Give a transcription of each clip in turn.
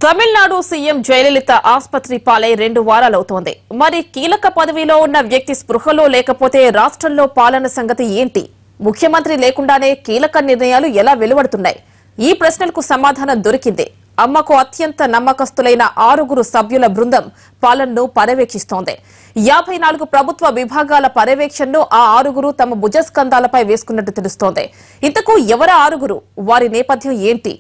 Tamil Nadu CM Jayalalithaa ఆసుపత్రి పాలై 2 వారాలవుతోంది. మరి కీలక పదవిలో ఉన్న వ్యక్తి స్పృహలో లేకపోతే రాష్ట్రంలో పాలన సంగతి ఏంటి? ముఖ్యమంత్రి లేకుండానే కీలక నిర్ణయాలు ఎలా వెలువడుతున్నాయి? ఈ ప్రశ్నలకు సమాధానం దొరికింది. అమ్మకు అత్యంత నమ్మకస్తులైన 6 సభ్యుల బృందం పాలనను పర్యవేక్షిస్తోంది. 54 ప్రభుత్వ విభాగాల పర్యవేక్షణను ఆ 6 తమ భుజస్కంధాలపై వేసుకున్నట్టు తెలుస్తోంది. ఇంతకు ఎవరు 6? వారి నేపథ్యం ఏంటి?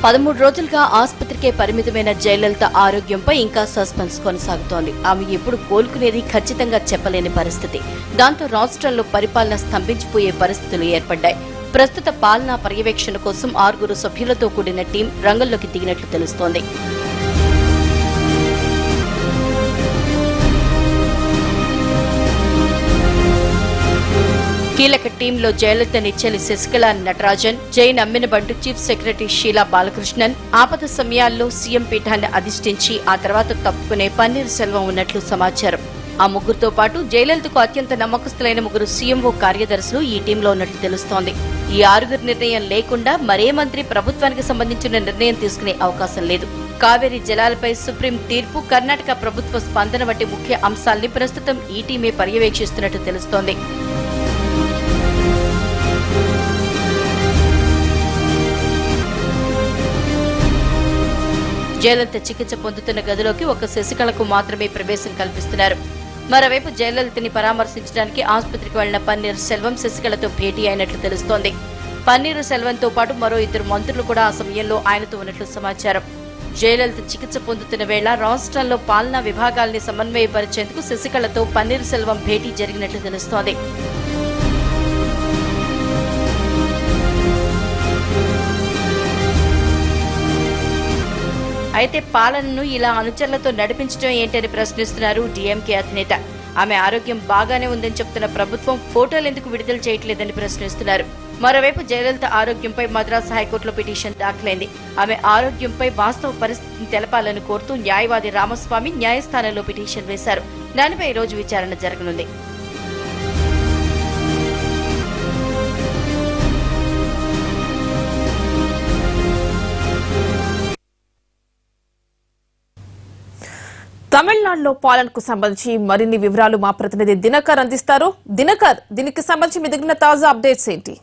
పదమూడు రోజులుగా ఆసుపత్రికే పరిమితమైన జయలలిత ఆరోగ్యంపై ఇంకా సస్పెన్స్ కొనసాగుతోంది. ఆమె ఎప్పుడు కోలుకునేది ఖచ్చితంగా చెప్పలేని పరిస్థితి. దాంతో రాష్ట్రంలో పరిపాలన స్తంభించిపోయే పరిస్థితులు ఏర్పడ్డాయి. ప్రస్తుత పాలనా పర్యవేక్షణ కోసం 6 సభ్యులతో కూడిన టీం రంగంలోకి దిగినట్లు తెలుస్తోంది. కీలక టీంలో జయలలిత నిచ్చెలి శశికళ నటరాజన్, జైన్ అమ్మినబంటు, చీఫ్ సెక్రటరీ షీలా బాలకృష్ణన్, ఆపద సమయాల్లో సీఎం పీఠాన్ని అధిష్ఠించి ఆ తర్వాత తప్పుకునే పన్నీర్ సెల్వం ఉన్నట్లు సమాచారం. ఆ ముగ్గురుతో పాటు జయలలితకు అత్యంత నమ్మకస్తులైన 3 సీఎంఓ కార్యదర్శులు ఈ టీంలో ఉన్నట్లు తెలుస్తోంది. ఈ 6 నిర్ణయం లేకుండా మరే మంత్రి ప్రభుత్వానికి సంబంధించిన నిర్ణయం తీసుకునే అవకాశం లేదు. కావేరీ జలాలపై సుప్రీం తీర్పు, కర్ణాటక ప్రభుత్వ స్పందన వంటి ముఖ్య అంశాల్ని ప్రస్తుతం ఈ టీమే పర్యవేక్షిస్తున్నట్టు తెలుస్తోంది. జయలలిత చికిత్స పొందుతున్న గదిలోకి ఒక శశికళకు మాత్రమే ప్రవేశం కల్పిస్తున్నారు. మరోవైపు జయలలితని పరామర్శించడానికి ఆసుపత్రికి వెళ్లిన పన్నీర్ సెల్వం శశికళతో భేటీ అయినట్లు తెలుస్తోంది. పన్నీర్ సెల్వంతో పాటు మరో 2 మంత్రులు కూడా ఆ సమయంలో ఆయనతో ఉన్నట్లు సమాచారం. జయలలిత చికిత్స పొందుతున్న వేళ రాష్ట్రంలో పాలనా విభాగాల్ని సమన్వయపరిచేందుకు శశికళతో పన్నీర్ సెల్వం భేటీ జరిగినట్లు తెలుస్తోంది. అయితే పాలనను ఇలా అనుచరులతో నడిపించడం ఏంటని ప్రశ్నిస్తున్నారు డీఎంకే అధినేత. ఆమె ఆరోగ్యం బాగానే ఉందని చెప్తున్న ప్రభుత్వం ఫోటోలు ఎందుకు విడుదల చేయట్లేదని ప్రశ్నిస్తున్నారు. మరోవైపు జయలలిత ఆరోగ్యంపై మద్రాసు హైకోర్టులో పిటిషన్ దాఖలైంది. ఆమె ఆరోగ్యంపై వాస్తవ పరిస్థితిని తెలపాలని కోరుతూ న్యాయవాది రామస్వామి న్యాయస్థానంలో పిటిషన్ వేశారు. దానిపై ఈ రోజు విచారణ జరగనుంది. తమిళనాడులో పాలనకు సంబంధించి మరిన్ని వివరాలు మా ప్రతినిధి దినకర్ అందిస్తారు. దినకర్, దీనికి సంబంధించి మిగిలిన తాజా అప్డేట్స్ ఏంటి?